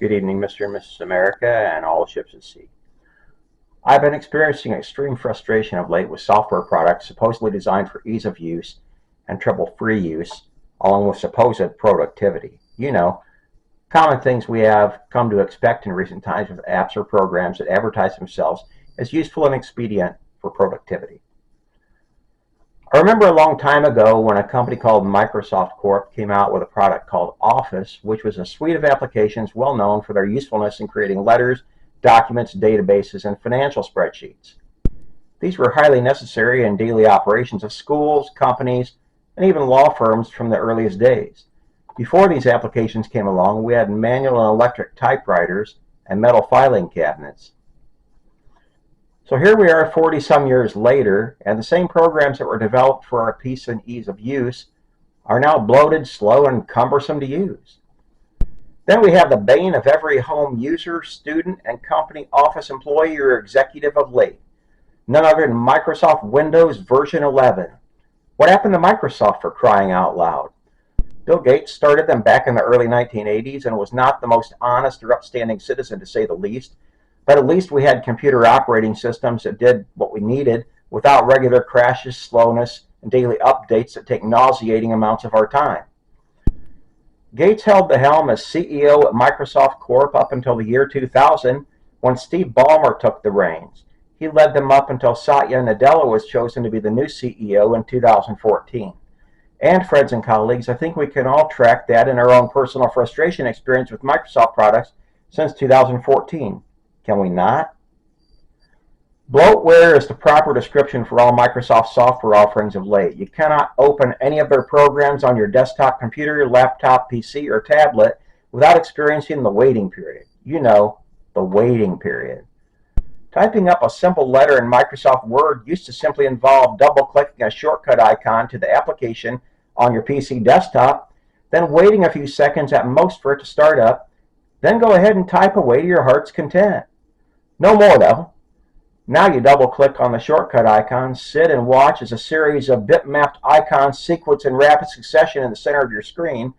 Good evening, Mr. and Mrs. America, and all ships at sea. I've been experiencing extreme frustration of late with software products supposedly designed for ease of use and trouble-free use, along with supposed productivity. Common things we have come to expect in recent times with apps or programs that advertise themselves as useful and expedient for productivity. I remember a long time ago when a company called Microsoft Corp came out with a product called Office, which was a suite of applications well known for their usefulness in creating letters, documents, databases, and financial spreadsheets. These were highly necessary in daily operations of schools, companies, and even law firms from the earliest days. Before these applications came along, we had manual and electric typewriters and metal filing cabinets. So here we are 40-some years later, and the same programs that were developed for our peace and ease of use are now bloated, slow, and cumbersome to use. Then we have the bane of every home user, student, and company office employee or executive of late, none other than Microsoft Windows version 11. What happened to Microsoft, for crying out loud? Bill Gates started them back in the early 1980s and was not the most honest or upstanding citizen, to say the least. But at least we had computer operating systems that did what we needed without regular crashes, slowness, and daily updates that take nauseating amounts of our time. Gates held the helm as CEO at Microsoft Corp up until the year 2000 when Steve Ballmer took the reins. He led them up until Satya Nadella was chosen to be the new CEO in 2014. And friends and colleagues, I think we can all track that in our own personal frustration experience with Microsoft products since 2014. Can we not? Bloatware is the proper description for all Microsoft software offerings of late. You cannot open any of their programs on your desktop computer, laptop, PC, or tablet without experiencing the waiting period. The waiting period. Typing up a simple letter in Microsoft Word used to simply involve double-clicking a shortcut icon to the application on your PC desktop, then waiting a few seconds at most for it to start up, then go ahead and type away to your heart's content. No more, though. Now you double-click on the shortcut icon, sit and watch as a series of bitmapped icons sequence in rapid succession in the center of your screen,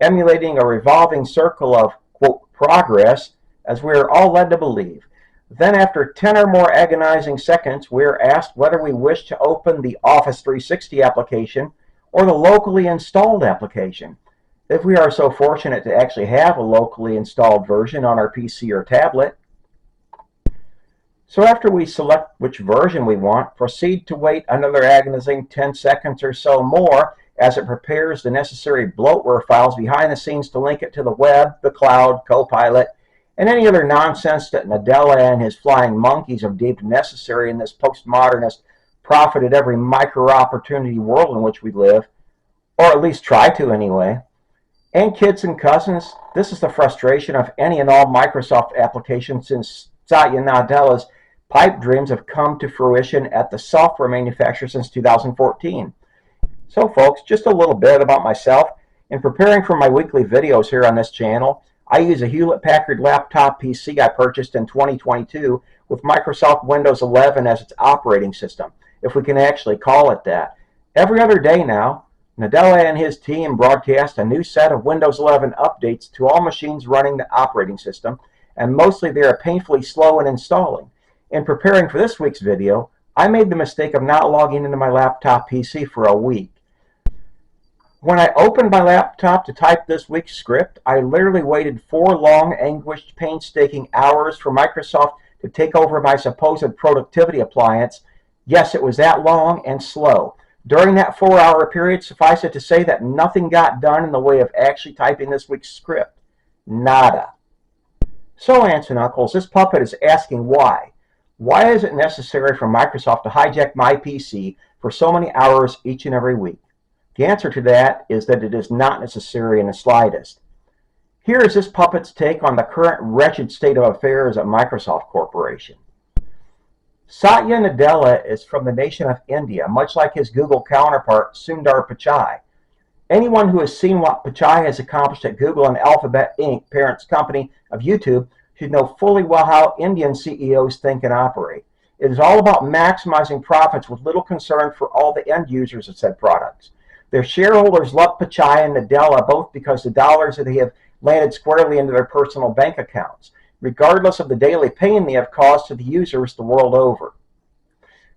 emulating a revolving circle of, quote, progress, as we are all led to believe. Then after 10 or more agonizing seconds, we are asked whether we wish to open the Office 360 application or the locally installed application, if we are so fortunate to actually have a locally installed version on our PC or tablet. So after we select which version we want, proceed to wait another agonizing 10 seconds or so more as it prepares the necessary bloatware files behind the scenes to link it to the web, the cloud, Copilot, and any other nonsense that Nadella and his flying monkeys have deemed necessary in this postmodernist, profit every micro-opportunity world in which we live, or at least try to anyway. And kids and cousins, this is the frustration of any and all Microsoft applications since Satya Nadella's pipe dreams have come to fruition at the software manufacturer since 2014. So folks, just a little bit about myself. In preparing for my weekly videos here on this channel, I use a Hewlett-Packard laptop PC I purchased in 2022 with Microsoft Windows 11 as its operating system, if we can actually call it that. Every other day now, Nadella and his team broadcast a new set of Windows 11 updates to all machines running the operating system, and mostly they are painfully slow in installing. In preparing for this week's video, I made the mistake of not logging into my laptop PC for a week. When I opened my laptop to type this week's script, I literally waited 4 long, anguished, painstaking hours for Microsoft to take over my supposed productivity appliance. Yes, it was that long and slow. During that 4-hour period, suffice it to say that nothing got done in the way of actually typing this week's script. Nada. So, aunts and uncles, this puppet is asking why. Why is it necessary for Microsoft to hijack my PC for so many hours each and every week? The answer to that is that it is not necessary in the slightest. Here is this puppet's take on the current wretched state of affairs at Microsoft Corporation. Satya Nadella is from the nation of India, much like his Google counterpart Sundar Pichai. Anyone who has seen what Pichai has accomplished at Google and Alphabet Inc., parent company of YouTube, should know fully well how Indian CEOs think and operate. It is all about maximizing profits with little concern for all the end users of said products. Their shareholders love Pichai and Nadella both because the dollars that they have landed squarely into their personal bank accounts, regardless of the daily pain they have caused to the users the world over.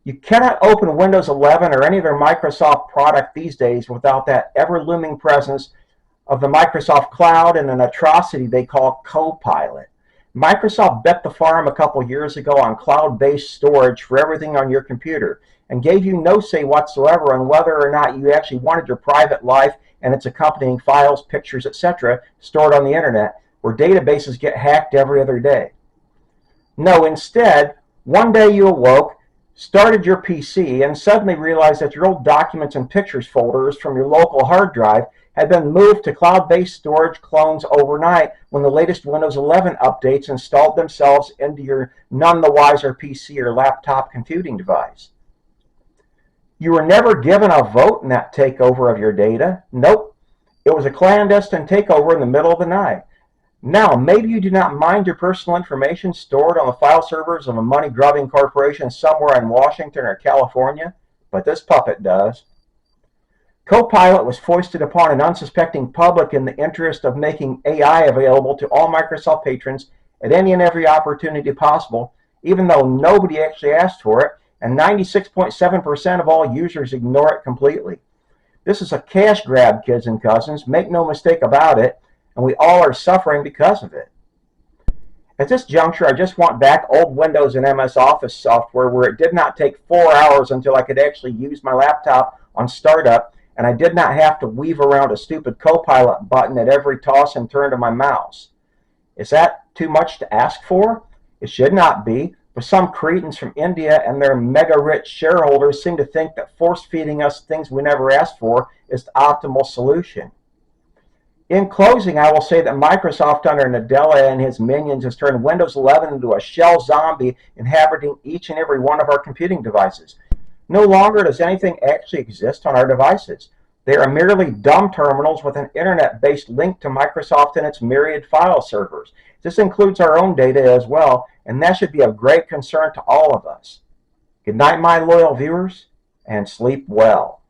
You cannot open Windows 11 or any other Microsoft product these days without that ever-looming presence of the Microsoft Cloud and an atrocity they call Copilot. Microsoft bet the farm a couple years ago on cloud-based storage for everything on your computer and gave you no say whatsoever on whether or not you actually wanted your private life and its accompanying files, pictures, etc. stored on the internet, where databases get hacked every other day. No, instead, one day you awoke, started your PC, and suddenly realized that your old documents and pictures folders from your local hard drive had been moved to cloud-based storage clones overnight when the latest Windows 11 updates installed themselves into your none the wiser PC or laptop computing device. You were never given a vote in that takeover of your data. Nope. It was a clandestine takeover in the middle of the night. Now, maybe you do not mind your personal information stored on the file servers of a money-grubbing corporation somewhere in Washington or California, but this puppet does. Copilot was foisted upon an unsuspecting public in the interest of making AI available to all Microsoft patrons at any and every opportunity possible, even though nobody actually asked for it, and 96.7% of all users ignore it completely. This is a cash grab, kids and cousins. Make no mistake about it. And we all are suffering because of it. At this juncture, I just want back old Windows and MS Office software where it did not take 4 hours until I could actually use my laptop on startup, and I did not have to weave around a stupid Copilot button at every toss and turn of my mouse. Is that too much to ask for? It should not be, but some cretins from India and their mega-rich shareholders seem to think that force-feeding us things we never asked for is the optimal solution. In closing, I will say that Microsoft under Nadella and his minions has turned Windows 11 into a shell zombie inhabiting each and every one of our computing devices. No longer does anything actually exist on our devices. They are merely dumb terminals with an internet-based link to Microsoft and its myriad file servers. This includes our own data as well, and that should be of great concern to all of us. Good night, my loyal viewers, and sleep well.